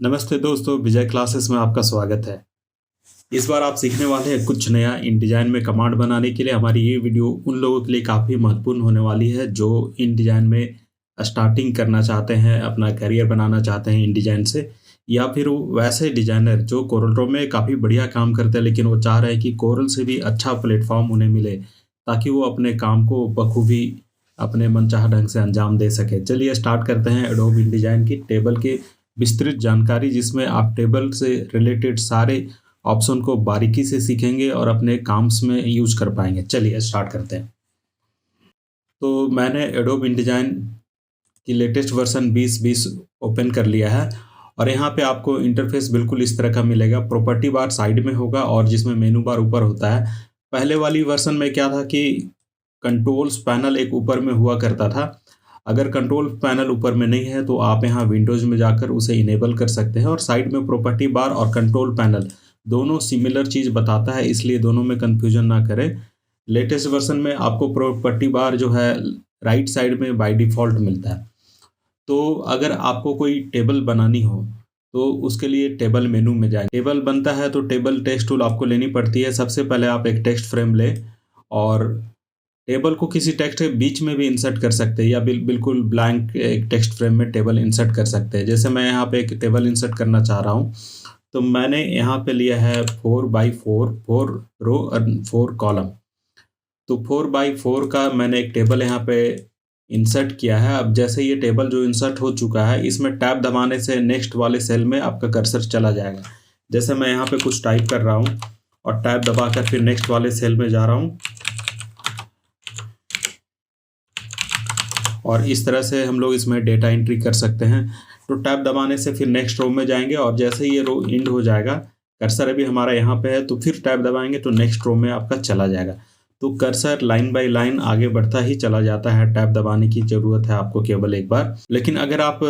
नमस्ते दोस्तों, विजय क्लासेस में आपका स्वागत है। इस बार आप सीखने वाले हैं कुछ नया InDesign में कमांड बनाने के लिए। हमारी ये वीडियो उन लोगों के लिए काफ़ी महत्वपूर्ण होने वाली है जो InDesign में स्टार्टिंग करना चाहते हैं, अपना करियर बनाना चाहते हैं InDesign से, या फिर वैसे डिज़ाइनर जो कोरल ड्रॉ में काफ़ी बढ़िया काम करते हैं, लेकिन वो चाह रहे हैं कि कोरल से भी अच्छा प्लेटफॉर्म उन्हें मिले ताकि वो अपने काम को बखूबी अपने मनचाहा ढंग से अंजाम दे सके। चलिए स्टार्ट करते हैं एडोब InDesign की टेबल की विस्तृत जानकारी, जिसमें आप टेबल से रिलेटेड सारे ऑप्शन को बारीकी से सीखेंगे और अपने काम्स में यूज कर पाएंगे। चलिए स्टार्ट करते हैं। तो मैंने एडोब InDesign की लेटेस्ट वर्जन 2020 ओपन कर लिया है और यहाँ पे आपको इंटरफेस बिल्कुल इस तरह का मिलेगा। प्रॉपर्टी बार साइड में होगा और जिसमें मेनू बार ऊपर होता है। पहले वाली वर्जन में क्या था कि कंट्रोल्स पैनल एक ऊपर में हुआ करता था। अगर कंट्रोल पैनल ऊपर में नहीं है तो आप यहाँ विंडोज में जाकर उसे इनेबल कर सकते हैं। और साइड में प्रॉपर्टी बार और कंट्रोल पैनल दोनों सिमिलर चीज़ बताता है, इसलिए दोनों में कन्फ्यूजन ना करें। लेटेस्ट वर्जन में आपको प्रॉपर्टी बार जो है राइट साइड में बाय डिफ़ॉल्ट मिलता है। तो अगर आपको कोई टेबल बनानी हो तो उसके लिए टेबल मेनू में जाएं। टेबल बनता है तो टेबल टेक्स्ट टूल आपको लेनी पड़ती है। सबसे पहले आप एक टेक्स्ट फ्रेम लें और टेबल को किसी टेक्स्ट के बीच में भी इंसर्ट कर सकते हैं, या बिल्कुल ब्लैंक एक टेक्स्ट फ्रेम में टेबल इंसर्ट कर सकते हैं। जैसे मैं यहाँ पे एक टेबल इंसर्ट करना चाह रहा हूँ, तो मैंने यहाँ पे लिया है 4x4, 4 रो और 4 कॉलम। तो 4x4 का मैंने एक टेबल यहाँ पे इंसर्ट किया है। अब जैसे ये टेबल जो इंसर्ट हो चुका है, इसमें टैब दबाने से नेक्स्ट वाले सेल में आपका कर्सर चला जाएगा। जैसे मैं यहाँ पे कुछ टाइप कर रहा हूँ और टैब दबाकर फिर नेक्स्ट वाले सेल में जा रहा हूँ, और इस तरह से हम लोग इसमें डेटा एंट्री कर सकते हैं। तो टैब दबाने से फिर नेक्स्ट रो में जाएंगे और जैसे ही ये रो एंड हो जाएगा, कर्सर अभी हमारा यहाँ पे है, तो फिर टैब दबाएंगे तो नेक्स्ट रो में आपका चला जाएगा। तो कर्सर लाइन बाय लाइन आगे बढ़ता ही चला जाता है। टैब दबाने की ज़रूरत है आपको केवल एक बार। लेकिन अगर आप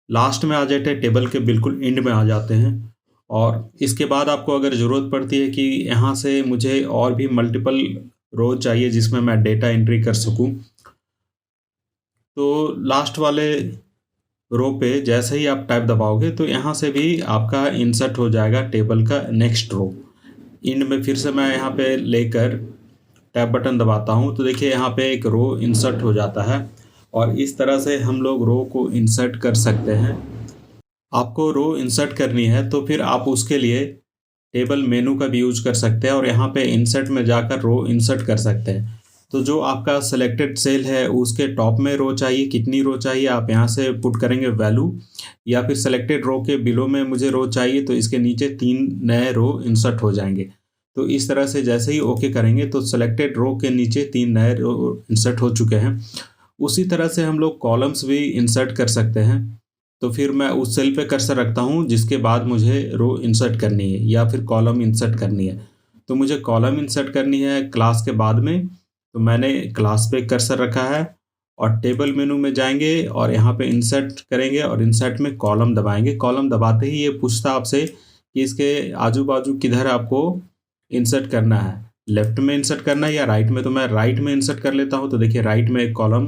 लास्ट में आ जाते हैं, टेबल के बिल्कुल एंड में आ जाते हैं, और इसके बाद आपको अगर ज़रूरत पड़ती है कि यहाँ से मुझे और भी मल्टीपल रो चाहिए जिसमें मैं डेटा एंट्री कर सकूँ, तो लास्ट वाले रो पे जैसे ही आप टैब दबाओगे तो यहाँ से भी आपका इंसर्ट हो जाएगा टेबल का नेक्स्ट रो। एंड में फिर से मैं यहाँ पे लेकर टैब बटन दबाता हूँ तो देखिए यहाँ पे एक रो इंसर्ट हो जाता है। और इस तरह से हम लोग रो को इंसर्ट कर सकते हैं। आपको रो इंसर्ट करनी है तो फिर आप उसके लिए टेबल मेनू का भी यूज कर सकते हैं और यहाँ पे इंसर्ट में जाकर रो इंसर्ट कर सकते हैं। तो जो आपका सिलेक्टेड सेल है उसके टॉप में रो चाहिए, कितनी रो चाहिए आप यहाँ से पुट करेंगे वैल्यू, या फिर सिलेक्टेड रो के बिलो में मुझे रो चाहिए तो इसके नीचे 3 नए रो इंसर्ट हो जाएंगे। तो इस तरह से जैसे ही ओके करेंगे तो सिलेक्टेड रो के नीचे 3 नए रो इंसर्ट हो चुके हैं। उसी तरह से हम लोग कॉलम्स भी इंसर्ट कर सकते हैं। तो फिर मैं उस सेल पे कर्सर रखता हूँ जिसके बाद मुझे रो इंसर्ट करनी है या फिर कॉलम इंसर्ट करनी है। तो मुझे कॉलम इंसर्ट करनी है क्लास के बाद में, तो मैंने क्लास पे कर्सर रखा है और टेबल मेनू में जाएंगे और यहाँ पे इंसर्ट करेंगे और इंसर्ट में कॉलम दबाएंगे। कॉलम दबाते ही ये पूछता आपसे कि इसके आजू बाजू किधर आपको इंसर्ट करना है, लेफ्ट में इंसर्ट करना है या राइट में। तो मैं राइट में इंसर्ट कर लेता हूँ। तो देखिए राइट में एक कॉलम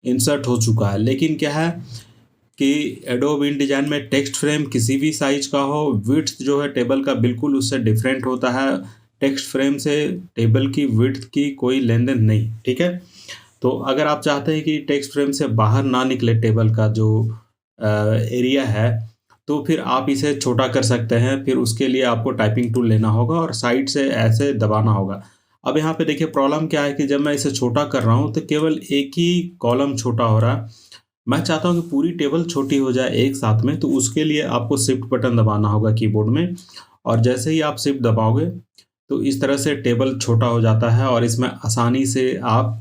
इंसर्ट हो चुका है। लेकिन क्या है कि एडोब InDesign में टेक्स्ट फ्रेम किसी भी साइज का हो, विड्थ जो है टेबल का बिल्कुल उससे डिफरेंट होता है। टेक्स्ट फ्रेम से टेबल की विड्थ की कोई लेन देन नहीं, ठीक है। तो अगर आप चाहते हैं कि टेक्स्ट फ्रेम से बाहर ना निकले टेबल का जो एरिया है, तो फिर आप इसे छोटा कर सकते हैं। फिर उसके लिए आपको टाइपिंग टूल लेना होगा और साइड से ऐसे दबाना होगा। अब यहाँ पे देखिए प्रॉब्लम क्या है कि जब मैं इसे छोटा कर रहा हूँ तो केवल एक ही कॉलम छोटा हो रहा है। मैं चाहता हूँ कि पूरी टेबल छोटी हो जाए एक साथ में, तो उसके लिए आपको शिफ्ट बटन दबाना होगा कीबोर्ड में। और जैसे ही आप शिफ्ट दबाओगे तो इस तरह से टेबल छोटा हो जाता है और इसमें आसानी से आप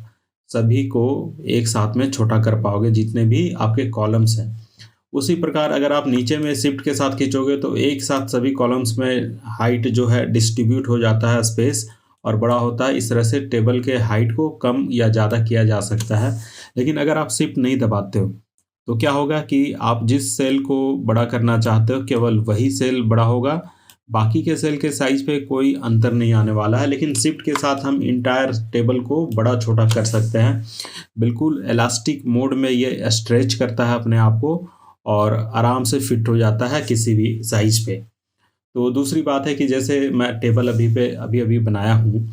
सभी को एक साथ में छोटा कर पाओगे जितने भी आपके कॉलम्स हैं। उसी प्रकार अगर आप नीचे में शिफ्ट के साथ खींचोगे तो एक साथ सभी कॉलम्स में हाइट जो है डिस्ट्रीब्यूट हो जाता है, स्पेस और बड़ा होता है। इस तरह से टेबल के हाइट को कम या ज़्यादा किया जा सकता है। लेकिन अगर आप शिफ्ट नहीं दबाते हो तो क्या होगा कि आप जिस सेल को बड़ा करना चाहते हो केवल वही सेल बड़ा होगा, बाकी के सेल के साइज पे कोई अंतर नहीं आने वाला है। लेकिन शिफ्ट के साथ हम इंटायर टेबल को बड़ा छोटा कर सकते हैं। बिल्कुल इलास्टिक मोड में ये स्ट्रेच करता है अपने आप को और आराम से फिट हो जाता है किसी भी साइज़ पे। तो दूसरी बात है कि जैसे मैं टेबल अभी बनाया हूँ,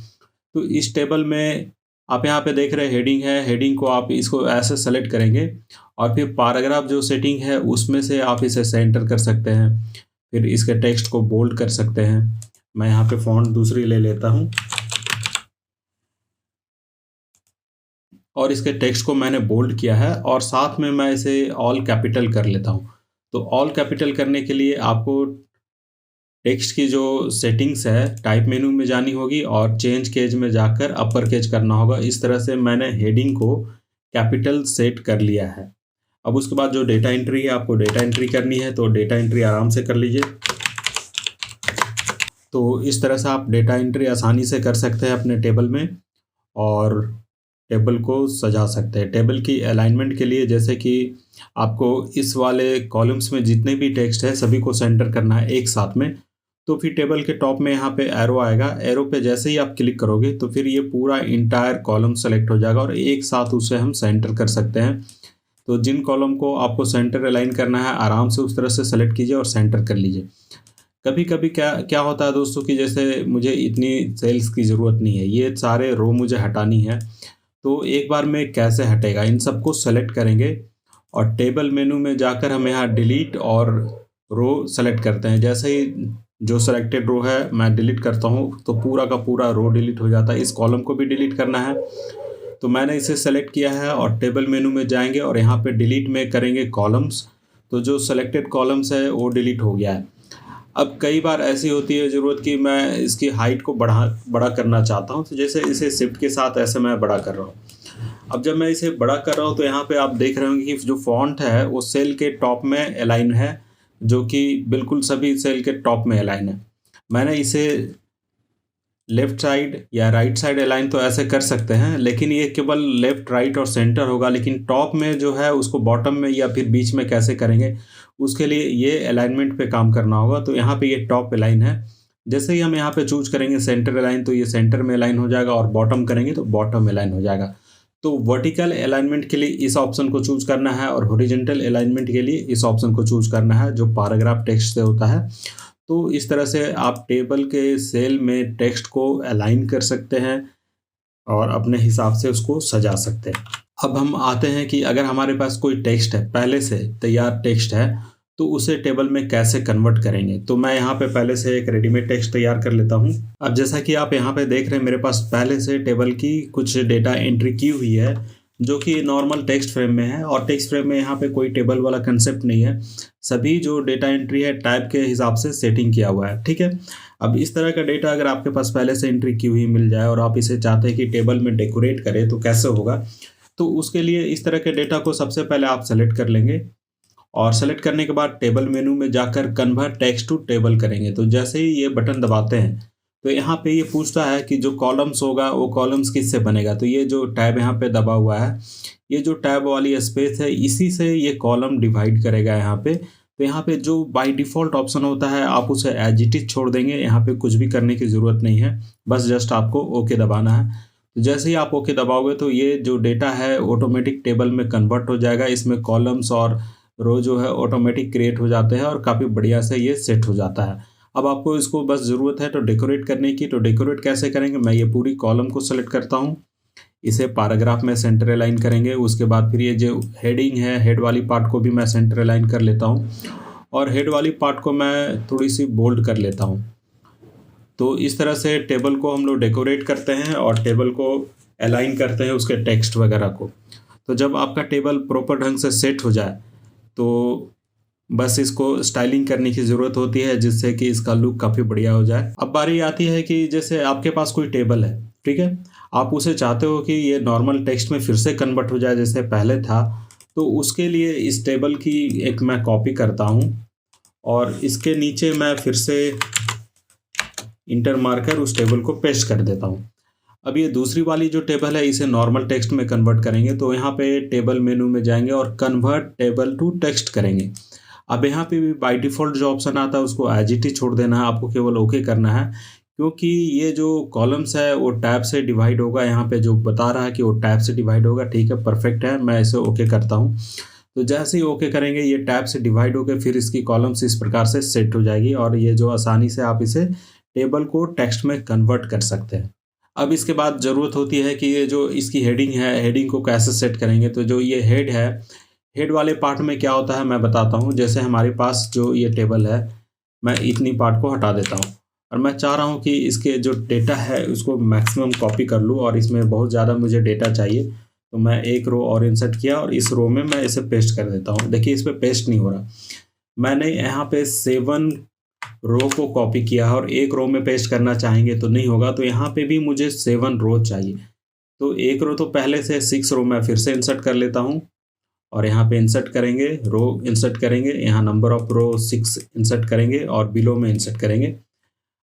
तो इस टेबल में आप यहाँ पे देख रहे हैं हेडिंग है, हेडिंग को आप इसको ऐसे सेलेक्ट करेंगे और फिर पैराग्राफ जो सेटिंग है उसमें से आप इसे सेंटर कर सकते हैं। फिर इसके टेक्स्ट को बोल्ड कर सकते हैं। मैं यहाँ पे फ़ॉन्ट दूसरी ले लेता हूँ और इसके टेक्स्ट को मैंने बोल्ड किया है और साथ में मैं इसे ऑल कैपिटल कर लेता हूँ। तो ऑल कैपिटल करने के लिए आपको टेक्स्ट की जो सेटिंग्स है टाइप मेनू में जानी होगी और चेंज केज में जाकर अपर केज करना होगा। इस तरह से मैंने हेडिंग को कैपिटल सेट कर लिया है। अब उसके बाद जो डेटा एंट्री है, आपको डेटा एंट्री करनी है तो डेटा एंट्री आराम से कर लीजिए। तो इस तरह से आप डेटा एंट्री आसानी से कर सकते हैं अपने टेबल में और टेबल को सजा सकते हैं। टेबल की अलाइनमेंट के लिए जैसे कि आपको इस वाले कॉलम्स में जितने भी टेक्स्ट है सभी को सेंटर करना है एक साथ में। तो फिर टेबल के टॉप में यहाँ पे एरो आएगा, एरो पे जैसे ही आप क्लिक करोगे तो फिर ये पूरा इंटायर कॉलम सेलेक्ट हो जाएगा और एक साथ उसे हम सेंटर कर सकते हैं। तो जिन कॉलम को आपको सेंटर अलाइन करना है आराम से उस तरह से सेलेक्ट कीजिए और सेंटर कर लीजिए। कभी कभी क्या क्या होता है दोस्तों कि जैसे मुझे इतनी सेल्स की ज़रूरत नहीं है, ये सारे रो मुझे हटानी है, तो एक बार में कैसे हटेगा? इन सबको सेलेक्ट करेंगे और टेबल मेनू में जाकर हम यहाँ डिलीट और रो सेलेक्ट करते हैं। जैसे ही जो सेलेक्टेड रो है मैं डिलीट करता हूँ तो पूरा का पूरा रो डिलीट हो जाता है। इस कॉलम को भी डिलीट करना है तो मैंने इसे सेलेक्ट किया है और टेबल मेनू में जाएंगे और यहाँ पे डिलीट में करेंगे कॉलम्स। तो जो सेलेक्टेड कॉलम्स है वो डिलीट हो गया है। अब कई बार ऐसी होती है ज़रूरत कि मैं इसकी हाइट को बड़ा करना चाहता हूँ, तो जैसे इसे शिफ्ट के साथ ऐसे मैं बड़ा कर रहा हूँ। अब जब मैं इसे बड़ा कर रहा हूँ तो यहाँ पे आप देख रहे होंगे कि जो फॉन्ट है वो सेल के टॉप में अलाइन है, जो कि बिल्कुल सभी सेल के टॉप में अलाइन है। मैंने इसे लेफ़्ट साइड या राइट साइड अलाइन तो ऐसे कर सकते हैं, लेकिन ये केवल लेफ़्ट, राइट और सेंटर होगा, लेकिन टॉप में जो है उसको बॉटम में या फिर बीच में कैसे करेंगे, उसके लिए ये अलाइनमेंट पे काम करना होगा। तो यहाँ पे ये टॉप अलाइन है। जैसे ही हम यहाँ पे चूज़ करेंगे सेंटर अलाइन तो ये सेंटर में अलाइन हो जाएगा और बॉटम करेंगे तो बॉटम अलाइन हो जाएगा। तो वर्टिकल अलाइनमेंट के लिए इस ऑप्शन को चूज़ करना है और हॉरिजॉन्टल अलाइनमेंट के लिए इस ऑप्शन को चूज़ करना है जो पैराग्राफ टेक्स्ट से होता है। तो इस तरह से आप टेबल के सेल में टेक्स्ट को अलाइन कर सकते हैं और अपने हिसाब से उसको सजा सकते हैं। अब हम आते हैं कि अगर हमारे पास कोई टेक्स्ट है, पहले से तैयार टेक्स्ट है, तो उसे टेबल में कैसे कन्वर्ट करेंगे। तो मैं यहाँ पे पहले से एक रेडीमेड टेक्स्ट तैयार कर लेता हूँ। अब जैसा कि आप यहाँ पे देख रहे हैं मेरे पास पहले से टेबल की कुछ डेटा एंट्री की हुई है जो कि नॉर्मल टेक्स्ट फ्रेम में है और टेक्स्ट फ्रेम में यहाँ पे कोई टेबल वाला कंसेप्ट नहीं है। सभी जो डेटा एंट्री है टाइप के हिसाब से सेटिंग किया हुआ है, ठीक है। अब इस तरह का डेटा अगर आपके पास पहले से एंट्री की हुई मिल जाए और आप इसे चाहते हैं कि टेबल में डेकोरेट करें तो कैसे होगा। तो उसके लिए इस तरह के डेटा को सबसे पहले आप सेलेक्ट कर लेंगे और सेलेक्ट करने के बाद टेबल मेनू में जाकर कन्वर्ट टेक्स्ट टू टेबल करेंगे। तो जैसे ही ये बटन दबाते हैं तो यहाँ पे ये पूछता है कि जो कॉलम्स होगा वो कॉलम्स किससे बनेगा। तो ये जो टैब यहाँ पे दबा हुआ है, ये जो टैब वाली स्पेस है इसी से ये कॉलम डिवाइड करेगा यहाँ पे। तो यहाँ पे जो बाय डिफ़ॉल्ट ऑप्शन होता है आप उसे एज इट इज छोड़ देंगे, यहाँ पे कुछ भी करने की ज़रूरत नहीं है, बस जस्ट आपको ओके दबाना है। तो जैसे ही आप ओके दबाओगे तो ये जो डेटा है ऑटोमेटिक टेबल में कन्वर्ट हो जाएगा। इसमें कॉलम्स और रो जो है ऑटोमेटिक क्रिएट हो जाते हैं और काफ़ी बढ़िया से ये सेट हो जाता है। अब आपको इसको बस ज़रूरत है तो डेकोरेट करने की, तो डेकोरेट कैसे करेंगे, मैं ये पूरी कॉलम को सेलेक्ट करता हूँ, इसे पैराग्राफ में सेंटर अलाइन करेंगे। उसके बाद फिर ये जो हेडिंग है, हेड वाली पार्ट को भी मैं सेंटर अलाइन कर लेता हूँ और हेड वाली पार्ट को मैं थोड़ी सी बोल्ड कर लेता हूँ। तो इस तरह से टेबल को हम लोग डेकोरेट करते हैं और टेबल को अलाइन करते हैं उसके टेक्स्ट वगैरह को। तो जब आपका टेबल प्रॉपर ढंग से सेट हो जाए तो बस इसको स्टाइलिंग करने की ज़रूरत होती है जिससे कि इसका लुक काफ़ी बढ़िया हो जाए। अब बारी आती है कि जैसे आपके पास कोई टेबल है, ठीक है, आप उसे चाहते हो कि ये नॉर्मल टेक्स्ट में फिर से कन्वर्ट हो जाए जैसे पहले था। तो उसके लिए इस टेबल की एक मैं कॉपी करता हूँ और इसके नीचे मैं फिर से इंटर मारकर उस टेबल को पेस्ट कर देता हूँ। अब ये दूसरी वाली जो टेबल है इसे नॉर्मल टेक्स्ट में कन्वर्ट करेंगे। तो यहाँ पे टेबल मेनू में जाएंगे और कन्वर्ट टेबल टू टेक्स्ट करेंगे। अब यहाँ पे भी बाय डिफ़ॉल्ट जो ऑप्शन आता है उसको एज इट इज छोड़ देना है, आपको केवल ओके करना है क्योंकि ये जो कॉलम्स है वो टैब से डिवाइड होगा। यहाँ पे जो बता रहा है कि वो टैब से डिवाइड होगा, ठीक है, परफेक्ट है, मैं इसे ओके करता हूँ। तो जैसे ही ओके करेंगे ये टैब से डिवाइड होकर फिर इसकी कॉलम्स इस प्रकार से सेट हो जाएगी और ये जो आसानी से आप इसे टेबल को टेक्स्ट में कन्वर्ट कर सकते हैं। अब इसके बाद ज़रूरत होती है कि ये जो इसकी हेडिंग है, हेडिंग को कैसे सेट करेंगे। तो जो ये हेड है, हेड वाले पार्ट में क्या होता है मैं बताता हूँ। जैसे हमारे पास जो ये टेबल है, मैं इतनी पार्ट को हटा देता हूँ और मैं चाह रहा हूँ कि इसके जो डेटा है उसको मैक्सिमम कॉपी कर लूँ और इसमें बहुत ज़्यादा मुझे डेटा चाहिए। तो मैं एक रो और इंसर्ट किया और इस रो में मैं इसे पेस्ट कर देता हूँ। देखिए इस पे पेस्ट नहीं हो रहा। मैंने यहाँ पे 7 रो को कॉपी किया और एक रो में पेस्ट करना चाहेंगे तो नहीं होगा। तो यहाँ पे भी मुझे 7 रो चाहिए। तो एक रो तो पहले से 6 रो मैं फिर से इंसर्ट कर लेता हूँ और यहाँ पे इंसर्ट करेंगे, रो इंसर्ट करेंगे, यहाँ नंबर ऑफ रो 6 इंसर्ट करेंगे और बिलो में इंसर्ट करेंगे।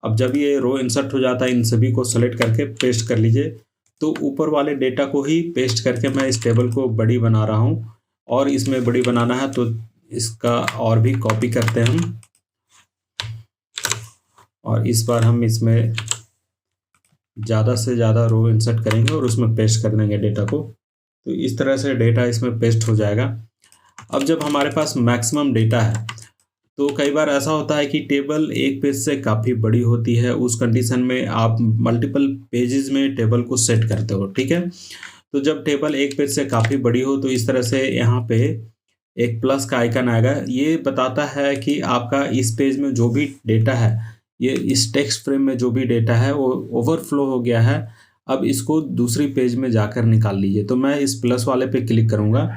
अब जब ये रो इंसर्ट हो जाता है, इन सभी को सेलेक्ट करके पेस्ट कर लीजिए। तो ऊपर वाले डेटा को ही पेस्ट करके मैं इस टेबल को बड़ी बना रहा हूँ और इसमें बड़ी बनाना है तो इसका और भी कॉपी करते हैं हम और इस बार हम इसमें ज़्यादा से ज़्यादा रो इंसर्ट करेंगे और उसमें पेस्ट कर देंगे डेटा को। तो इस तरह से डेटा इसमें पेस्ट हो जाएगा। अब जब हमारे पास मैक्सिमम डेटा है तो कई बार ऐसा होता है कि टेबल एक पेज से काफ़ी बड़ी होती है। उस कंडीशन में आप मल्टीपल पेजेस में टेबल को सेट करते हो, ठीक है। तो जब टेबल एक पेज से काफ़ी बड़ी हो तो इस तरह से यहाँ पे एक प्लस का आइकन आएगा। ये बताता है कि आपका इस पेज में जो भी डेटा है, ये इस टेक्स्ट फ्रेम में जो भी डेटा है वो ओवरफ्लो हो गया है। अब इसको दूसरी पेज में जाकर निकाल लीजिए। तो मैं इस प्लस वाले पे क्लिक करूँगा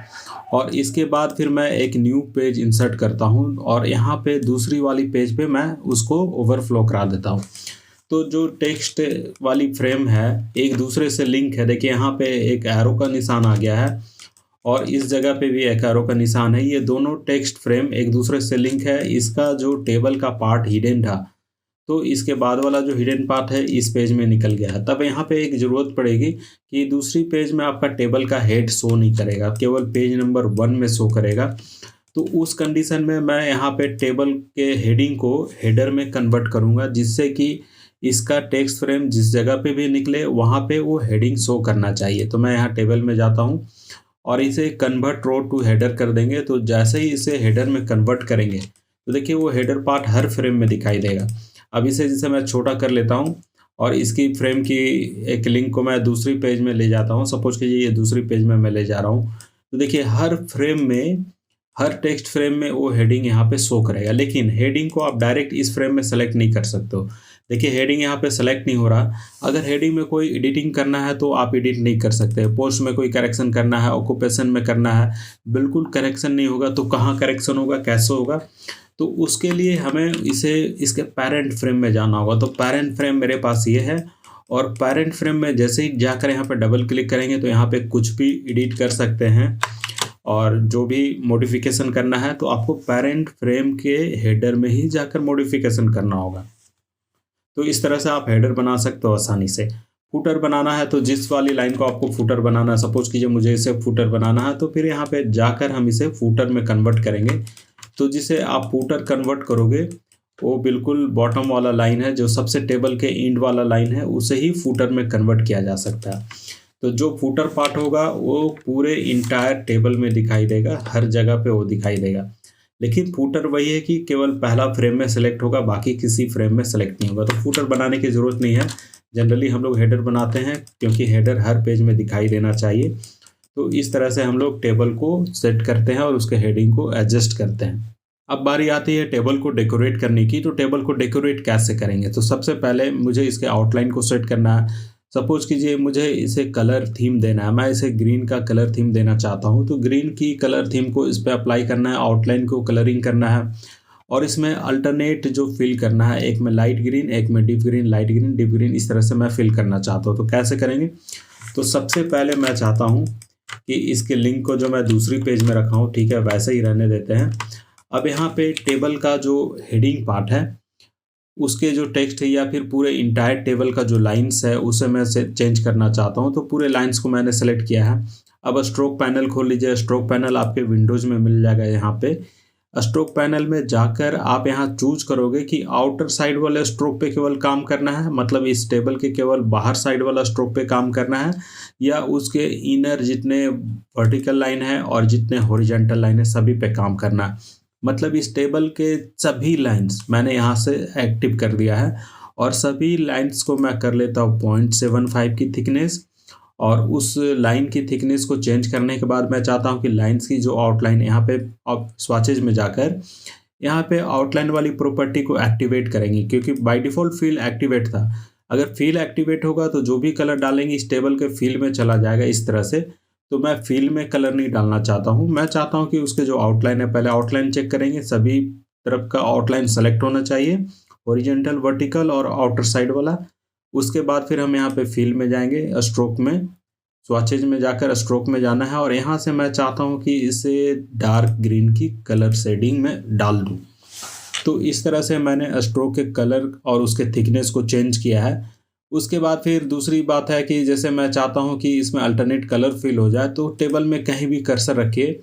और इसके बाद फिर मैं एक न्यू पेज इंसर्ट करता हूँ और यहाँ पे दूसरी वाली पेज पे मैं उसको ओवरफ्लो करा देता हूँ। तो जो टेक्स्ट वाली फ्रेम है एक दूसरे से लिंक है। देखिए यहाँ पे एक एरो का निशान आ गया है और इस जगह पे भी एक एरो का निशान है। ये दोनों टेक्स्ट फ्रेम एक दूसरे से लिंक है। इसका जो टेबल का पार्ट हिडन था तो इसके बाद वाला जो हिडन पार्ट है इस पेज में निकल गया है। तब यहाँ पे एक ज़रूरत पड़ेगी कि दूसरी पेज में आपका टेबल का हेड शो नहीं करेगा, केवल पेज नंबर 1 में शो करेगा। तो उस कंडीशन में मैं यहाँ पे टेबल के हेडिंग को हेडर में कन्वर्ट करूँगा जिससे कि इसका टेक्स्ट फ्रेम जिस जगह पे भी निकले वहाँ पे वो हेडिंग शो करना चाहिए। तो मैं यहाँ टेबल में जाता हूँ और इसे कन्वर्ट रो टू हेडर कर देंगे। तो जैसे ही इसे हेडर में कन्वर्ट करेंगे तो देखिए वो हेडर पार्ट हर फ्रेम में दिखाई देगा। अब इसे जैसे मैं छोटा कर लेता हूँ और इसकी फ्रेम की एक लिंक को मैं दूसरी पेज में ले जाता हूँ। सपोज कीजिए ये दूसरी पेज में मैं ले जा रहा हूँ। तो देखिए हर फ्रेम में, हर टेक्स्ट फ्रेम में वो हेडिंग यहाँ पे शो करेगा। लेकिन हेडिंग को आप डायरेक्ट इस फ्रेम में सेलेक्ट नहीं कर सकते हो। देखिए हेडिंग यहाँ पे सेलेक्ट नहीं हो रहा। अगर हेडिंग में कोई एडिटिंग करना है तो आप एडिट नहीं कर सकते। पोस्ट में कोई करेक्शन करना है, ऑक्यूपेशन में करना है, बिल्कुल करेक्शन नहीं होगा। तो कहाँ करेक्शन होगा, कैसे होगा? तो उसके लिए हमें इसे इसके पेरेंट फ्रेम में जाना होगा। तो पेरेंट फ्रेम मेरे पास ये है और पेरेंट फ्रेम में जैसे ही जाकर यहाँ पे डबल क्लिक करेंगे तो यहाँ पे कुछ भी एडिट कर सकते हैं और जो भी मॉडिफिकेशन करना है तो आपको पेरेंट फ्रेम के हेडर में ही जाकर मॉडिफिकेशन करना होगा। तो इस तरह से आप हेडर बना सकते हो आसानी से। फुटर बनाना है तो जिस वाली लाइन को आपको फुटर बनाना है, सपोज कीजिए मुझे इसे फुटर बनाना है, तो फिर यहाँ पे जाकर हम इसे फुटर में कन्वर्ट करेंगे। तो जिसे आप फुटर कन्वर्ट करोगे वो बिल्कुल बॉटम वाला लाइन है, जो सबसे टेबल के एंड वाला लाइन है, उसे ही फुटर में कन्वर्ट किया जा सकता है। तो जो फुटर पार्ट होगा वो पूरे इंटायर टेबल में दिखाई देगा, हर जगह पे वो दिखाई देगा। लेकिन फुटर वही है कि केवल पहला फ्रेम में सेलेक्ट होगा, बाकी किसी फ्रेम में सेलेक्ट नहीं होगा। तो फुटर बनाने की ज़रूरत नहीं है। जनरली हम लोग हेडर बनाते हैं क्योंकि हेडर हर पेज में दिखाई देना चाहिए। तो इस तरह से हम लोग टेबल को सेट करते हैं और उसके हेडिंग को एडजस्ट करते हैं। अब बारी आती है टेबल को डेकोरेट करने की। तो टेबल को डेकोरेट कैसे करेंगे? तो सबसे पहले मुझे इसके आउटलाइन को सेट करना है। सपोज कीजिए मुझे इसे कलर थीम देना है, मैं इसे ग्रीन का कलर थीम देना चाहता हूँ। तो ग्रीन की कलर थीम को इस पर अप्लाई करना है, आउटलाइन को कलरिंग करना है और इसमें अल्टरनेट जो फिल करना है, एक में लाइट ग्रीन, एक में deep green, light green, deep green, इस तरह से मैं फिल करना चाहता हूँ। तो कैसे करेंगे? तो सबसे पहले मैं चाहता हूँ कि इसके लिंक को जो मैं दूसरी पेज में रखा हूँ, ठीक है, वैसे ही रहने देते हैं। अब यहाँ पे टेबल का जो हेडिंग पार्ट है उसके जो टेक्स्ट है या फिर पूरे इंटायर टेबल का जो लाइंस है उसे मैं चेंज करना चाहता हूँ। तो पूरे लाइंस को मैंने सेलेक्ट किया है। अब स्ट्रोक पैनल खोल लीजिए। स्ट्रोक पैनल आपके विंडोज़ में मिल जाएगा यहाँ पे। स्ट्रोक पैनल में जाकर आप यहाँ चूज करोगे कि आउटर साइड वाले स्ट्रोक पे केवल काम करना है, मतलब इस टेबल के केवल बाहर साइड वाला स्ट्रोक पे काम करना है, या उसके इनर जितने वर्टिकल लाइन है और जितने हॉरिजॉन्टल लाइन है सभी पे काम करना है। मतलब इस टेबल के सभी लाइंस मैंने यहाँ से एक्टिव कर दिया है और सभी लाइंस को मैं कर लेता हूँ 0.75 की थिकनेस। और उस लाइन की थिकनेस को चेंज करने के बाद मैं चाहता हूं कि लाइंस की जो आउटलाइन यहाँ पे आप स्वाचेज में जाकर यहाँ पे आउटलाइन वाली प्रॉपर्टी को एक्टिवेट करेंगे, क्योंकि बाय डिफ़ॉल्ट फील एक्टिवेट था। अगर फील एक्टिवेट होगा तो जो भी कलर डालेंगे इस टेबल के फील में चला जाएगा इस तरह से। तो मैं फील में कलर नहीं डालना चाहता हूँ, मैं चाहता हूँ कि उसके जो आउटलाइन है, पहले आउटलाइन चेक करेंगे, सभी तरफ का आउटलाइन सेलेक्ट होना चाहिए, हॉरिजॉन्टल, वर्टिकल और आउटर साइड वाला। उसके बाद फिर हम यहाँ पे फील में जाएंगे, स्ट्रोक में, स्वाचेज में जाकर स्ट्रोक में जाना है और यहाँ से मैं चाहता हूँ कि इसे डार्क ग्रीन की कलर शेडिंग में डाल दूँ। तो इस तरह से मैंने स्ट्रोक के कलर और उसके थिकनेस को चेंज किया है। उसके बाद फिर दूसरी बात है कि जैसे मैं चाहता हूँ कि इसमें अल्टरनेट कलर फिल हो जाए, तो टेबल में कहीं भी कर्सर रखिए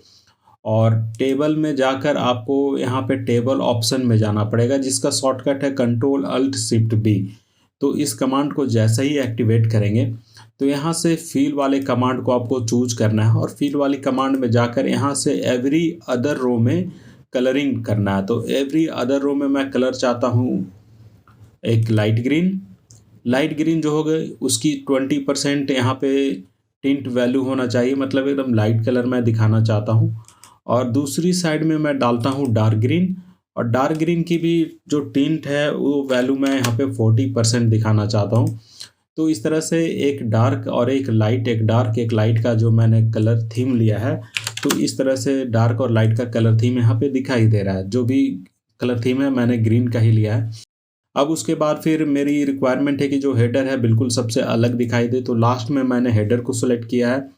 और टेबल में जाकर आपको यहाँ पे टेबल ऑप्शन में जाना पड़ेगा, जिसका शॉर्टकट है Ctrl+Alt+Shift+B। तो इस कमांड को जैसे ही एक्टिवेट करेंगे तो यहाँ से फील वाले कमांड को आपको चूज करना है और फील वाली कमांड में जाकर यहाँ से एवरी अदर रो में कलरिंग करना है। तो एवरी अदर रो में मैं कलर चाहता हूँ एक लाइट ग्रीन जो होगा उसकी 20% यहाँ पे टिंट वैल्यू होना चाहिए, मतलब एकदम लाइट कलर मैं दिखाना चाहता हूँ। और दूसरी साइड में मैं डालता हूँ डार्क ग्रीन, और डार्क ग्रीन की भी जो टिंट है वो वैल्यू मैं यहाँ पे 40% दिखाना चाहता हूँ। तो इस तरह से एक डार्क और एक लाइट, एक डार्क एक लाइट का जो मैंने कलर थीम लिया है, तो इस तरह से डार्क और लाइट का कलर थीम यहाँ पे दिखाई दे रहा है। जो भी कलर थीम है मैंने ग्रीन का ही लिया है। अब उसके बाद फिर मेरी रिक्वायरमेंट है कि जो हेडर है बिल्कुल सबसे अलग दिखाई दे, तो लास्ट में मैंने हेडर को सिलेक्ट किया है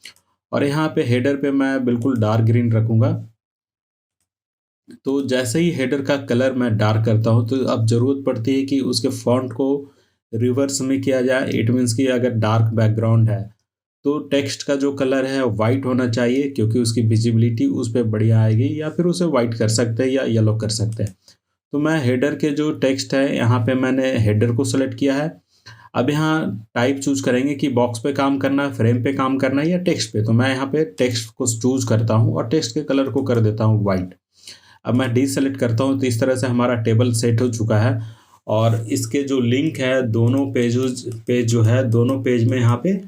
और यहाँ पे हेडर पे मैं बिल्कुल डार्क ग्रीन रखूँगा। तो जैसे ही हेडर का कलर मैं डार्क करता हूँ तो अब ज़रूरत पड़ती है कि उसके फॉन्ट को रिवर्स में किया जाए। इट मीन्स कि अगर डार्क बैकग्राउंड है तो टेक्स्ट का जो कलर है वाइट होना चाहिए, क्योंकि उसकी विजिबिलिटी उस पर बढ़िया आएगी, या फिर उसे वाइट कर सकते हैं या येलो कर सकते हैं। तो मैं हेडर के जो टेक्स्ट है यहाँ पे मैंने हेडर को सेलेक्ट किया है। अब यहाँ टाइप चूज करेंगे कि बॉक्स पे काम करना है, फ्रेम पे काम करना है या टेक्स्ट पे। तो मैं यहाँ पे टेक्स्ट को चूज करता हूँ और टेक्स्ट के कलर को कर देता हूँ वाइट। अब मैं डी सेलेक्ट करता हूँ, तो इस तरह से हमारा टेबल सेट हो चुका है और इसके जो लिंक है दोनों पेज जो है दोनों पेज में यहाँ पे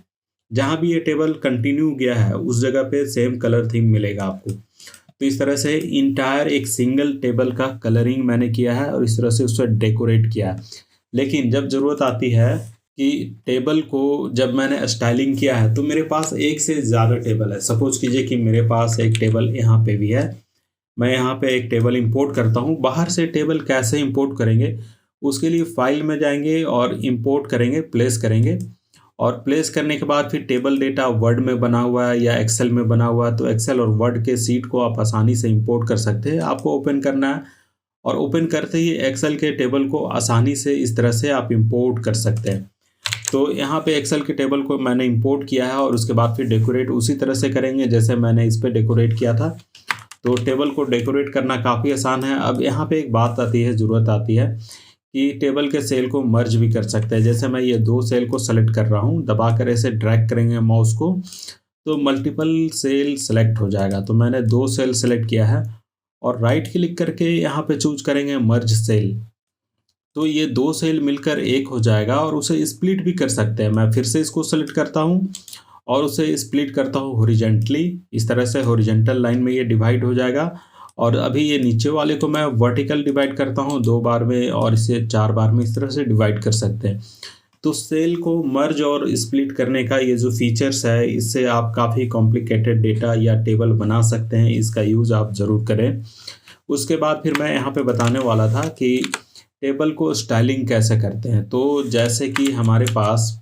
जहाँ भी ये टेबल कंटिन्यू गया है उस जगह पे सेम कलर थीम मिलेगा आपको। तो इस तरह से इंटायर एक सिंगल टेबल का कलरिंग मैंने किया है और इस तरह से उसे डेकोरेट किया है। लेकिन जब ज़रूरत आती है कि टेबल को जब मैंने स्टाइलिंग किया है तो मेरे पास एक से ज़्यादा टेबल है। सपोज कीजिए कि मेरे पास एक टेबल यहाँ पे भी है, मैं यहाँ पे एक टेबल इंपोर्ट करता हूँ। बाहर से टेबल कैसे इंपोर्ट करेंगे, उसके लिए फाइल में जाएंगे और इंपोर्ट करेंगे, प्लेस करेंगे, और प्लेस करने के बाद फिर टेबल डेटा वर्ड में बना हुआ है या एक्सेल में बना हुआ है तो एक्सेल और वर्ड के सीट को आप आसानी से इंपोर्ट कर सकते हैं। आपको ओपन करना है और ओपन करते ही एक्सेल के टेबल को आसानी से इस तरह से आप इंपोर्ट कर सकते हैं। तो यहाँ पे एक्सेल के टेबल को मैंने इंपोर्ट किया है और उसके बाद फिर डेकोरेट उसी तरह से करेंगे जैसे मैंने इस पर डेकोरेट किया था। तो टेबल को डेकोरेट करना काफ़ी आसान है। अब यहाँ पे एक बात आती है, ज़रूरत आती है कि टेबल के सेल को मर्ज भी कर सकते हैं। जैसे मैं ये 2 सेल को सेलेक्ट कर रहा हूँ, दबाकर ऐसे ड्रैग करेंगे माउस को तो मल्टीपल सेल सेलेक्ट हो जाएगा। तो मैंने 2 सेल सेलेक्ट किया है और राइट क्लिक करके यहाँ पे चूज करेंगे मर्ज सेल। तो ये 2 सेल मिलकर एक हो जाएगा और उसे स्प्लिट भी कर सकते हैं। मैं फिर से इसको सेलेक्ट करता हूँ और उसे स्प्लिट करता हूँ हॉरिजॉन्टली। इस तरह से हॉरिजॉन्टल लाइन में ये डिवाइड हो जाएगा। और अभी ये नीचे वाले को मैं वर्टिकल डिवाइड करता हूँ 2 बार में और इसे 4 बार में इस तरह से डिवाइड कर सकते हैं। तो सेल को मर्ज और स्प्लिट करने का ये जो फीचर्स है, इससे आप काफ़ी कॉम्प्लिकेटेड डेटा या टेबल बना सकते हैं। इसका यूज़ आप ज़रूर करें। उसके बाद फिर मैं यहाँ पे बताने वाला था कि टेबल को स्टाइलिंग कैसे करते हैं। तो जैसे कि हमारे पास,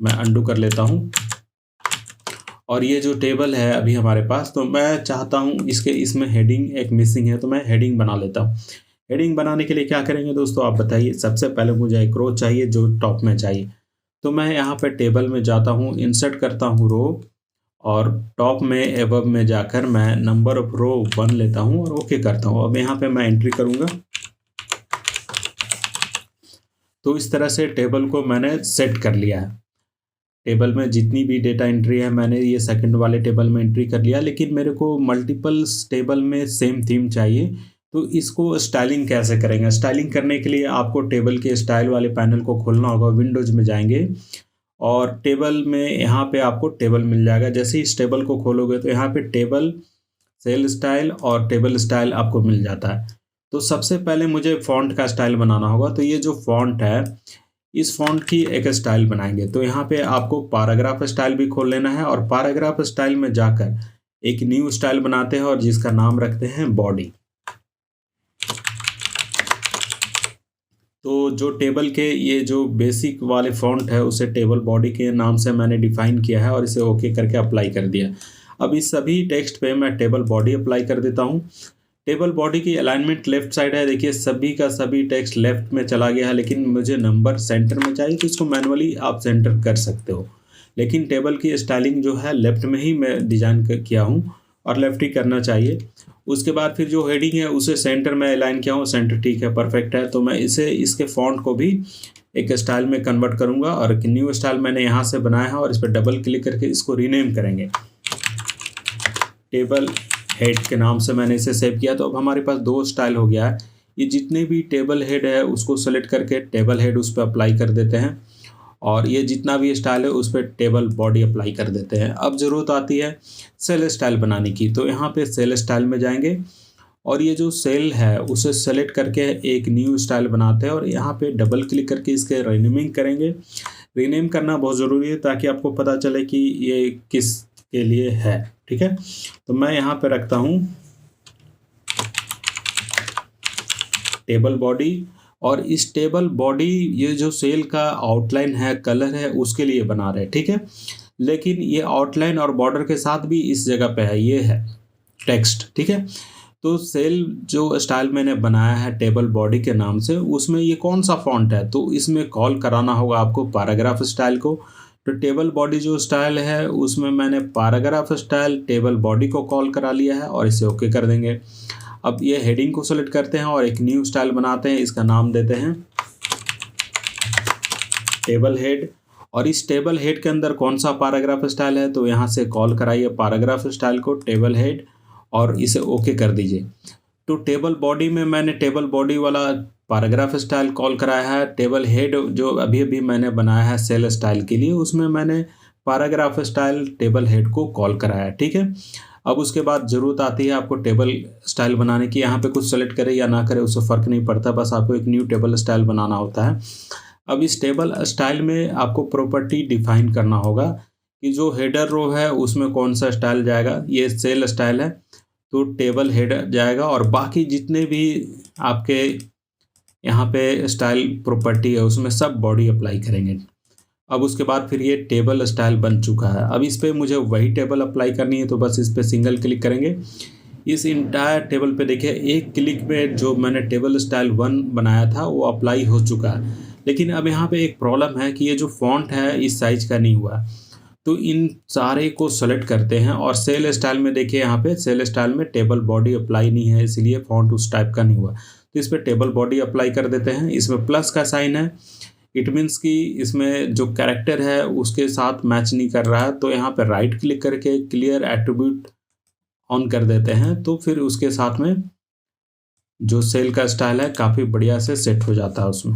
मैं अंडू कर लेता हूँ, और ये जो टेबल है अभी हमारे पास, तो मैं चाहता हूँ इसमें हेडिंग एक मिसिंग है, तो मैं हेडिंग बना लेता हूँ। हेडिंग बनाने के लिए क्या करेंगे दोस्तों, आप बताइए। सबसे पहले मुझे एक रो चाहिए जो टॉप में चाहिए। तो मैं यहाँ पे टेबल में जाता हूँ, इंसर्ट करता हूँ रो, और टॉप में एबव में जाकर मैं नंबर ऑफ रो 1 लेता हूँ और ओके करता हूँ। अब यहाँ पे मैं एंट्री करूँगा। तो इस तरह से टेबल को मैंने सेट कर लिया है। टेबल में जितनी भी डेटा एंट्री है मैंने ये सेकंड वाले टेबल में एंट्री कर लिया, लेकिन मेरे को मल्टीपल्स टेबल में सेम थीम चाहिए। तो इसको स्टाइलिंग कैसे करेंगे? स्टाइलिंग करने के लिए आपको टेबल के स्टाइल वाले पैनल को खोलना होगा। विंडोज में जाएंगे और टेबल में यहाँ पे आपको टेबल मिल जाएगा। जैसे ही इस टेबल को खोलोगे तो यहाँ पे टेबल, सेल स्टाइल और टेबल स्टाइल आपको मिल जाता है। तो सबसे पहले मुझे फॉन्ट का स्टाइल बनाना होगा। तो ये जो फॉन्ट है, इस फॉन्ट की एक स्टाइल बनाएंगे। तो यहाँ पे आपको पैराग्राफ स्टाइल भी खोल लेना है और पैराग्राफ स्टाइल में जाकर एक न्यू स्टाइल बनाते हैं और जिसका नाम रखते हैं बॉडी। तो जो टेबल के ये जो बेसिक वाले फॉन्ट है उसे टेबल बॉडी के नाम से मैंने डिफाइन किया है और इसे ओके करके अप्लाई कर दिया। अब इस सभी टेक्स्ट पे मैं टेबल बॉडी अप्लाई कर देता हूँ। टेबल बॉडी की अलाइनमेंट लेफ्ट साइड है। देखिए सभी का सभी टेक्स्ट लेफ्ट में चला गया है, लेकिन मुझे नंबर सेंटर में चाहिए तो इसको मैनुअली आप सेंटर कर सकते हो। लेकिन टेबल की स्टाइलिंग जो है लेफ्ट में ही मैं डिजाइन किया हूँ और लेफ्ट ही करना चाहिए। उसके बाद फिर जो हेडिंग है उसे सेंटर में अलाइन किया हूँ, सेंटर ठीक है, परफेक्ट है। तो मैं इसे इसके फॉन्ट को भी एक स्टाइल में कन्वर्ट करूँगा और एक न्यू स्टाइल मैंने यहाँ से बनाया है और इस पर डबल क्लिक करके इसको रीनेम करेंगे। टेबल हेड के नाम से मैंने इसे सेव किया। तो अब हमारे पास 2 स्टाइल हो गया है। ये जितने भी टेबल हेड है उसको सेलेक्ट करके टेबल हेड उस पर अप्लाई कर देते हैं और ये जितना भी स्टाइल है उस पर टेबल बॉडी अप्लाई कर देते हैं। अब ज़रूरत आती है सेल स्टाइल बनाने की। तो यहाँ पे सेल स्टाइल में जाएंगे और ये जो सेल है उसे सेलेक्ट करके एक न्यू स्टाइल बनाते हैं और यहाँ पे डबल क्लिक करके इसके रीनेमिंग करेंगे। रीनेम करना बहुत ज़रूरी है ताकि आपको पता चले कि ये किस के लिए है। ठीक है, तो मैं यहाँ पे रखता हूँ टेबल बॉडी और इस टेबल बॉडी ये जो सेल का आउटलाइन है, कलर है, उसके लिए बना रहे हैं। ठीक है, लेकिन ये आउटलाइन और बॉर्डर के साथ भी इस जगह पे है, ये है टेक्स्ट। ठीक है, तो सेल जो स्टाइल मैंने बनाया है टेबल बॉडी के नाम से, उसमें ये कौन सा फॉन्ट है? तो इसमें कॉल कराना होगा आपको पैराग्राफ स्टाइल को। तो टेबल बॉडी जो स्टाइल है उसमें मैंने पैराग्राफ स्टाइल टेबल बॉडी को कॉल करा लिया है और इसे ओके कर देंगे। अब ये हेडिंग को सेलेक्ट करते हैं और एक न्यू स्टाइल बनाते हैं, इसका नाम देते हैं टेबल हेड। और इस टेबल हेड के अंदर कौन सा पैराग्राफ स्टाइल है? तो यहाँ से कॉल कराइए पैराग्राफ स्टाइल को टेबल हेड और इसे ओके कर दीजिए। तो टेबल बॉडी में मैंने टेबल बॉडी वाला पैराग्राफ स्टाइल कॉल कराया है। टेबल हेड जो अभी अभी मैंने बनाया है सेल स्टाइल के लिए, उसमें मैंने पैराग्राफ स्टाइल टेबल हेड को कॉल कराया है। ठीक है, अब उसके बाद ज़रूरत आती है आपको टेबल स्टाइल बनाने की। यहाँ पे कुछ सेलेक्ट करे या ना करे उससे फ़र्क नहीं पड़ता, बस आपको एक न्यू टेबल स्टाइल बनाना होता है। अब इस टेबल स्टाइल में आपको प्रॉपर्टी डिफाइन करना होगा कि जो हेडर रो है उसमें कौन सा स्टाइल जाएगा। ये सेल स्टाइल है तो टेबल हेड जाएगा और बाकी जितने भी आपके यहाँ पे स्टाइल प्रॉपर्टी है उसमें सब बॉडी अप्लाई करेंगे। अब उसके बाद फिर ये टेबल स्टाइल बन चुका है। अब इस पर मुझे वही टेबल अप्लाई करनी है, तो बस इस पर सिंगल क्लिक करेंगे। इस इंटायर टेबल पे देखिए एक क्लिक में जो मैंने टेबल स्टाइल 1 बनाया था वो अप्लाई हो चुका है। लेकिन अब यहाँ पे एक प्रॉब्लम है कि ये जो फॉन्ट है इस साइज का नहीं हुआ। तो इन सारे को सेलेक्ट करते हैं और सेल स्टाइल में देखिए यहाँ पे सेल स्टाइल में टेबल बॉडी अप्लाई नहीं है, इसलिए फॉन्ट उस टाइप का नहीं हुआ। तो इस पर टेबल बॉडी अप्लाई कर देते हैं। इसमें प्लस का साइन है, इट मीन्स कि इसमें जो कैरेक्टर है उसके साथ मैच नहीं कर रहा है। तो यहाँ पे राइट क्लिक करके क्लियर एट्रीब्यूट ऑन कर देते हैं, तो फिर उसके साथ में जो सेल का स्टाइल है काफ़ी बढ़िया से सेट हो जाता है उसमें।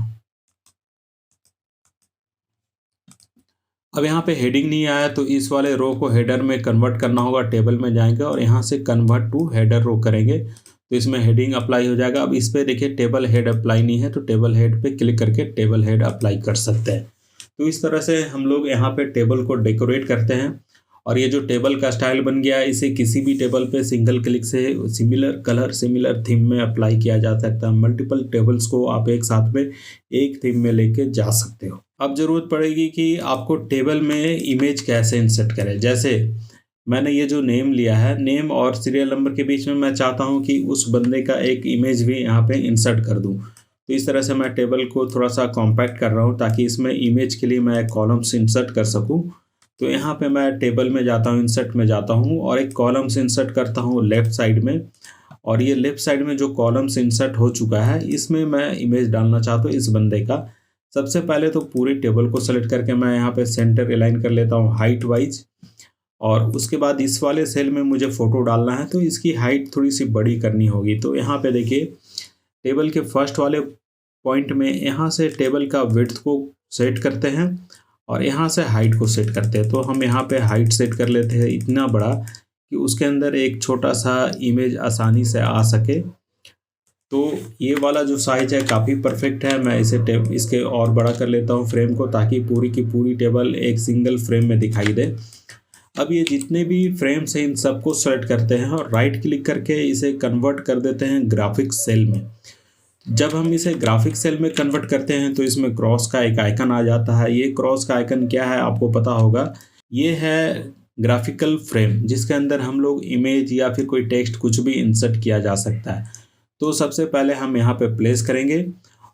अब यहाँ पे हेडिंग नहीं आया तो इस वाले रो को हेडर में कन्वर्ट करना होगा। टेबल में जाएंगे और यहाँ से कन्वर्ट टू हेडर रो करेंगे तो इसमें हेडिंग अप्लाई हो जाएगा। अब इस पे देखिए टेबल हेड अप्लाई नहीं है, तो टेबल हेड पे क्लिक करके टेबल हेड अप्लाई कर सकते हैं। तो इस तरह से हम लोग यहाँ पे टेबल को डेकोरेट करते हैं और ये जो टेबल का स्टाइल बन गया है इसे किसी भी टेबल पे सिंगल क्लिक से सिमिलर कलर सिमिलर थीम में अप्लाई किया जा सकता है। मल्टीपल टेबल्स को आप एक साथ में एक थीम में लेके जा सकते हो। अब ज़रूरत पड़ेगी कि आपको टेबल में इमेज कैसे इंसर्ट करें। जैसे मैंने ये जो नेम लिया है, नेम और सीरियल नंबर के बीच में मैं चाहता हूँ कि उस बंदे का एक इमेज भी यहाँ पे इंसर्ट कर दूँ। तो इस तरह से मैं टेबल को थोड़ा सा कॉम्पैक्ट कर रहा हूँ ताकि इसमें इमेज के लिए मैं कॉलम्स इंसर्ट कर सकूँ। तो यहाँ पे मैं टेबल में जाता हूँ, इंसर्ट में जाता हूँ और एक कॉलम्स इंसर्ट करता हूँ लेफ़्ट साइड में। और ये लेफ़्ट साइड में जो कॉलम्स इंसर्ट हो चुका है, इसमें मैं इमेज डालना चाहता हूँ इस बंदे का। सबसे पहले तो पूरी टेबल को सेलेक्ट करके मैं यहाँ पे सेंटर अलाइन कर लेता हूँ हाइट वाइज। और उसके बाद इस वाले सेल में मुझे फ़ोटो डालना है, तो इसकी हाइट थोड़ी सी बड़ी करनी होगी। तो यहाँ पे देखिए टेबल के फर्स्ट वाले पॉइंट में यहाँ से टेबल का विड्थ को सेट करते हैं और यहाँ से हाइट को सेट करते हैं। तो हम यहाँ पे हाइट सेट कर लेते हैं इतना बड़ा कि उसके अंदर एक छोटा सा इमेज आसानी से आ सके। तो ये वाला जो साइज है काफ़ी परफेक्ट है। मैं इसे इसके और बड़ा कर लेता हूँ फ्रेम को, ताकि पूरी की पूरी टेबल एक सिंगल फ्रेम में दिखाई दे। अब ये जितने भी फ्रेम्स हैं इन सबको सेलेक्ट करते हैं और राइट क्लिक करके इसे कन्वर्ट कर देते हैं ग्राफिक्स सेल में। जब हम इसे ग्राफिक्स सेल में कन्वर्ट करते हैं तो इसमें क्रॉस का एक आइकन आ जाता है। ये क्रॉस का आइकन क्या है आपको पता होगा, ये है ग्राफिकल फ्रेम, जिसके अंदर हम लोग इमेज या फिर कोई टेक्स्ट कुछ भी इंसर्ट किया जा सकता है। तो सबसे पहले हम यहाँ पे प्लेस करेंगे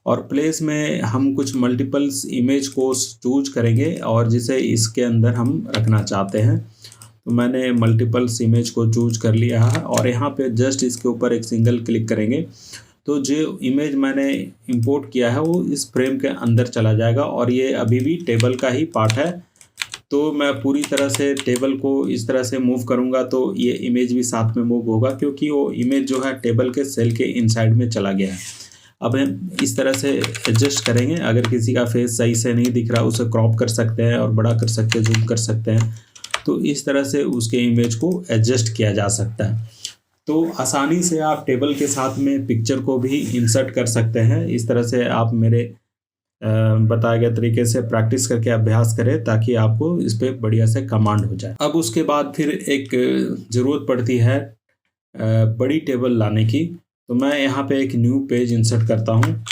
और प्लेस में हम कुछ मल्टीपल्स इमेज को चूज करेंगे और जिसे इसके अंदर हम रखना चाहते हैं। तो मैंने मल्टीपल्स इमेज को चूज कर लिया है और यहाँ पे जस्ट इसके ऊपर एक सिंगल क्लिक करेंगे तो जो इमेज मैंने इंपोर्ट किया है वो इस फ्रेम के अंदर चला जाएगा और ये अभी भी टेबल का ही पार्ट है। तो मैं पूरी तरह से टेबल को इस तरह से मूव करूँगा तो ये इमेज भी साथ में मूव होगा, क्योंकि वो इमेज जो है टेबल के सेल के इनसाइड में चला गया है। अब हम इस तरह से एडजस्ट करेंगे। अगर किसी का फेस सही से नहीं दिख रहा उसे क्रॉप कर सकते हैं और बड़ा कर सकते हैं, जूम कर सकते हैं। तो इस तरह से उसके इमेज को एडजस्ट किया जा सकता है। तो आसानी से आप टेबल के साथ में पिक्चर को भी इंसर्ट कर सकते हैं। इस तरह से आप मेरे बताए गए तरीके से प्रैक्टिस करके अभ्यास करें ताकि आपको इस पर बढ़िया से कमांड हो जाए। अब उसके बाद फिर एक ज़रूरत पड़ती है बड़ी टेबल लाने की। तो मैं यहाँ पे एक न्यू पेज इंसर्ट करता हूँ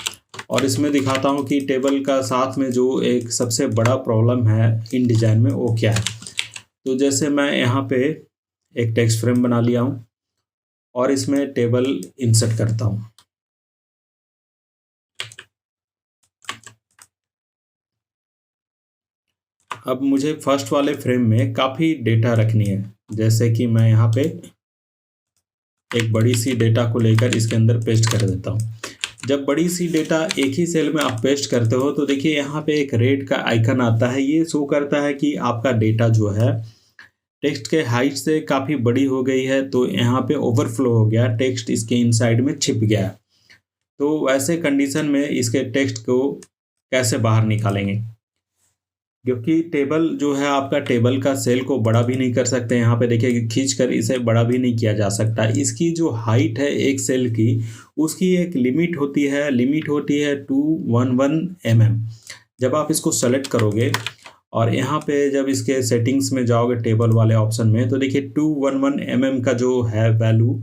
और इसमें दिखाता हूँ कि टेबल का साथ में जो एक सबसे बड़ा प्रॉब्लम है इन डिज़ाइन में वो क्या है। तो जैसे मैं यहाँ पे एक टेक्स्ट फ्रेम बना लिया हूँ और इसमें टेबल इंसर्ट करता हूँ। अब मुझे फर्स्ट वाले फ्रेम में काफ़ी डेटा रखनी है। जैसे कि मैं यहाँ पे एक बड़ी सी डेटा को लेकर इसके अंदर पेस्ट कर देता हूँ। जब बड़ी सी डेटा एक ही सेल में आप पेस्ट करते हो तो देखिए यहाँ पे एक रेड का आइकन आता है। ये शो करता है कि आपका डेटा जो है टेक्स्ट के हाइट से काफ़ी बड़ी हो गई है, तो यहाँ पे ओवरफ्लो हो गया, टेक्स्ट इसके इनसाइड में छिप गया। तो वैसे कंडीशन में इसके टेक्स्ट को कैसे बाहर निकालेंगे, क्योंकि टेबल जो है आपका टेबल का सेल को बड़ा भी नहीं कर सकते। यहाँ पे देखिए खींच कर इसे बड़ा भी नहीं किया जा सकता। इसकी जो हाइट है एक सेल की, उसकी एक लिमिट होती है 211 mm। जब आप इसको सेलेक्ट करोगे और यहाँ पे जब इसके सेटिंग्स में जाओगे टेबल वाले ऑप्शन में, तो देखिए 211 mm का जो है वैल्यू,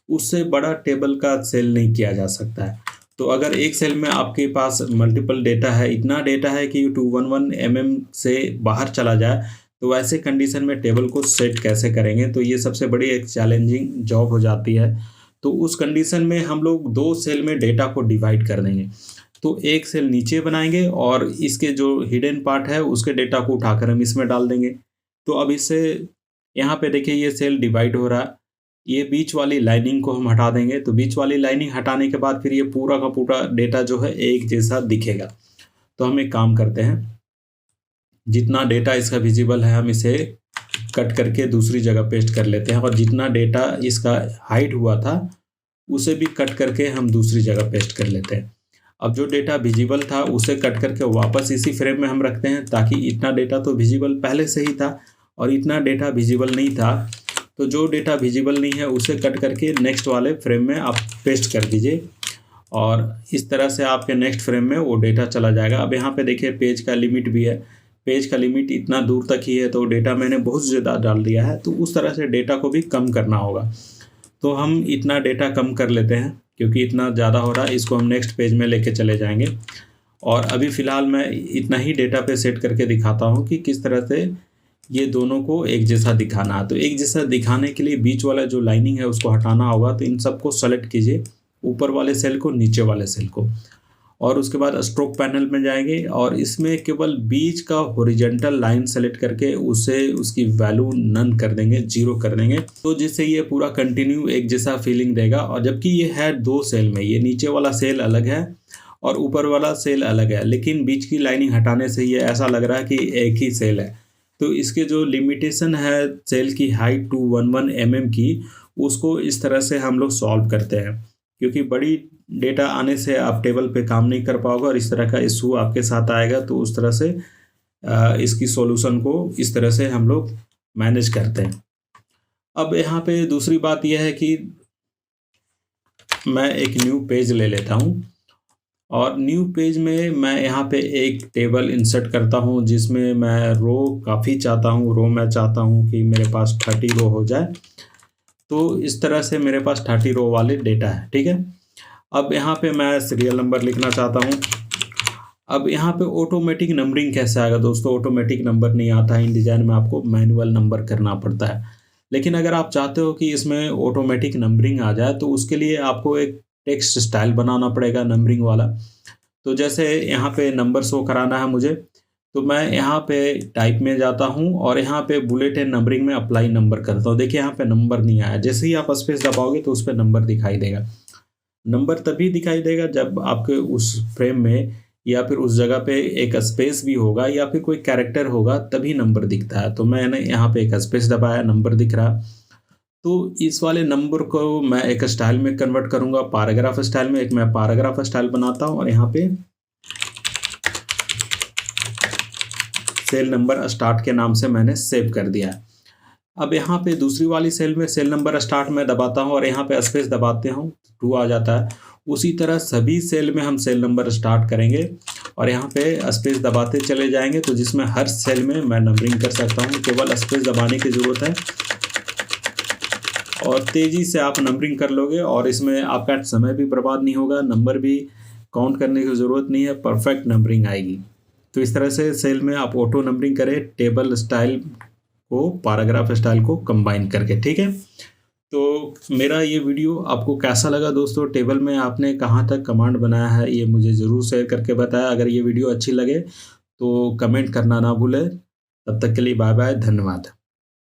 उससे बड़ा टेबल का सेल नहीं किया जा सकता है। तो अगर एक सेल में आपके पास मल्टीपल डेटा है, इतना डेटा है कि 211 mm से बाहर चला जाए, तो वैसे कंडीशन में टेबल को सेट कैसे करेंगे। तो ये सबसे बड़ी एक चैलेंजिंग जॉब हो जाती है। तो उस कंडीशन में हम लोग 2 सेल में डेटा को डिवाइड कर देंगे। तो एक सेल नीचे बनाएंगे और इसके जो हिडन पार्ट है उसके डेटा को उठाकर हम इसमें डाल देंगे। तो अब इससे यहाँ पे देखिए ये सेल डिवाइड हो रहा है। ये बीच वाली लाइनिंग को हम हटा देंगे। तो बीच वाली लाइनिंग हटाने के बाद फिर ये पूरा का पूरा डेटा जो है एक जैसा दिखेगा। तो हम एक काम करते हैं, जितना डेटा इसका विजिबल है हम इसे कट करके दूसरी जगह पेस्ट कर लेते हैं और जितना डेटा इसका हाइड हुआ था उसे भी कट करके हम दूसरी जगह पेस्ट कर लेते हैं। अब जो डेटा विजिबल था उसे कट करके वापस इसी फ्रेम में हम रखते हैं, ताकि इतना डेटा तो विजिबल पहले से ही था और इतना डेटा विजिबल नहीं था। तो जो डेटा विजिबल नहीं है उसे कट करके नेक्स्ट वाले फ्रेम में आप पेस्ट कर दीजिए और इस तरह से आपके नेक्स्ट फ्रेम में वो डेटा चला जाएगा। अब यहाँ पे देखिए पेज का लिमिट भी है। पेज का लिमिट इतना दूर तक ही है, तो डेटा मैंने बहुत ज़्यादा डाल दिया है। तो उस तरह से डेटा को भी कम करना होगा। तो हम इतना डेटा कम कर लेते हैं क्योंकि इतना ज़्यादा हो रहा है। इसको हम नेक्स्ट पेज में लेके चले जाएंगे और अभी फ़िलहाल मैं इतना ही डेटा पे सेट करके दिखाता हूँ कि किस तरह से ये दोनों को एक जैसा दिखाना है। तो एक जैसा दिखाने के लिए बीच वाला जो लाइनिंग है उसको हटाना होगा। तो इन सबको सेलेक्ट कीजिए, ऊपर वाले सेल को, नीचे वाले सेल को, और उसके बाद स्ट्रोक पैनल में जाएंगे और इसमें केवल बीच का हॉरिजॉन्टल लाइन सेलेक्ट करके उसे उसकी वैल्यू नन कर देंगे, 0 कर देंगे, तो जिससे ये पूरा कंटिन्यू एक जैसा फीलिंग देगा। और जबकि ये है 2 सेल में, ये नीचे वाला सेल अलग है और ऊपर वाला सेल अलग है, लेकिन बीच की लाइनिंग हटाने से ये ऐसा लग रहा है कि एक ही सेल है। तो इसके जो लिमिटेशन है सेल की हाइट 211 mm की, उसको इस तरह से हम लोग सॉल्व करते हैं, क्योंकि बड़ी डेटा आने से आप टेबल पे काम नहीं कर पाओगे और इस तरह का इशू आपके साथ आएगा। तो उस तरह से इसकी सॉल्यूशन को इस तरह से हम लोग मैनेज करते हैं। अब यहाँ पे दूसरी बात यह है कि मैं एक न्यू पेज ले लेता हूँ और न्यू पेज में मैं यहाँ पे एक टेबल इंसर्ट करता हूँ जिसमें मैं रो काफ़ी चाहता हूँ। रो मैं चाहता हूँ कि मेरे पास 30 रो हो जाए। तो इस तरह से मेरे पास 30 रो वाले डेटा है, ठीक है। अब यहाँ पे मैं सीरियल नंबर लिखना चाहता हूँ। अब यहाँ पे ऑटोमेटिक नंबरिंग कैसे आएगा दोस्तों? ऑटोमेटिक नंबर नहीं आता है, इन डिज़ाइन में आपको मैनुअल नंबर करना पड़ता है। लेकिन अगर आप चाहते हो कि इसमें ऑटोमेटिक नंबरिंग आ जाए तो उसके लिए आपको एक टेक्स्ट स्टाइल बनाना पड़ेगा नंबरिंग वाला। तो जैसे यहाँ पे नंबर शो कराना है मुझे, तो मैं यहाँ पे टाइप में जाता हूँ और यहाँ पे बुलेट एंड नंबरिंग में अप्लाई नंबर करता हूँ। देखिए यहाँ पे नंबर नहीं आया, जैसे ही आप स्पेस दबाओगे तो उस पर नंबर दिखाई देगा। नंबर तभी दिखाई देगा जब आपके उस फ्रेम में या फिर उस जगह पे एक स्पेस भी होगा या फिर कोई कैरेक्टर होगा, तभी नंबर दिखता है। तो मैंने यहाँ पे एक स्पेस दबाया, नंबर दिख रहा। तो इस वाले नंबर को मैं एक स्टाइल में कन्वर्ट करूँगा, पैराग्राफ स्टाइल में। एक मैं पैराग्राफ स्टाइल बनाता हूँ और यहाँ पे सेल नंबर स्टार्ट के नाम से मैंने सेव कर दिया। अब यहाँ पे दूसरी वाली सेल में सेल नंबर स्टार्ट में दबाता हूँ और यहाँ पे स्पेस दबाते हूँ, 2 आ जाता है। उसी तरह सभी सेल में हम सेल नंबर स्टार्ट करेंगे और यहाँ पे स्पेस दबाते चले जाएंगे, तो जिसमें हर सेल में मैं नंबरिंग कर सकता हूँ। केवल स्पेस दबाने की ज़रूरत है और तेज़ी से आप नंबरिंग कर लोगे और इसमें आपका समय भी बर्बाद नहीं होगा, नंबर भी काउंट करने की ज़रूरत नहीं है, परफेक्ट नंबरिंग आएगी। तो इस तरह से सेल में आप ऑटो नंबरिंग करें, टेबल स्टाइल को पैराग्राफ स्टाइल को कंबाइन करके, ठीक है। तो मेरा ये वीडियो आपको कैसा लगा दोस्तों? टेबल में आपने कहाँ तक कमांड बनाया है ये मुझे ज़रूर शेयर करके बताया। अगर ये वीडियो अच्छी लगे तो कमेंट करना ना भूलें। तब तक के लिए बाय बाय, धन्यवाद।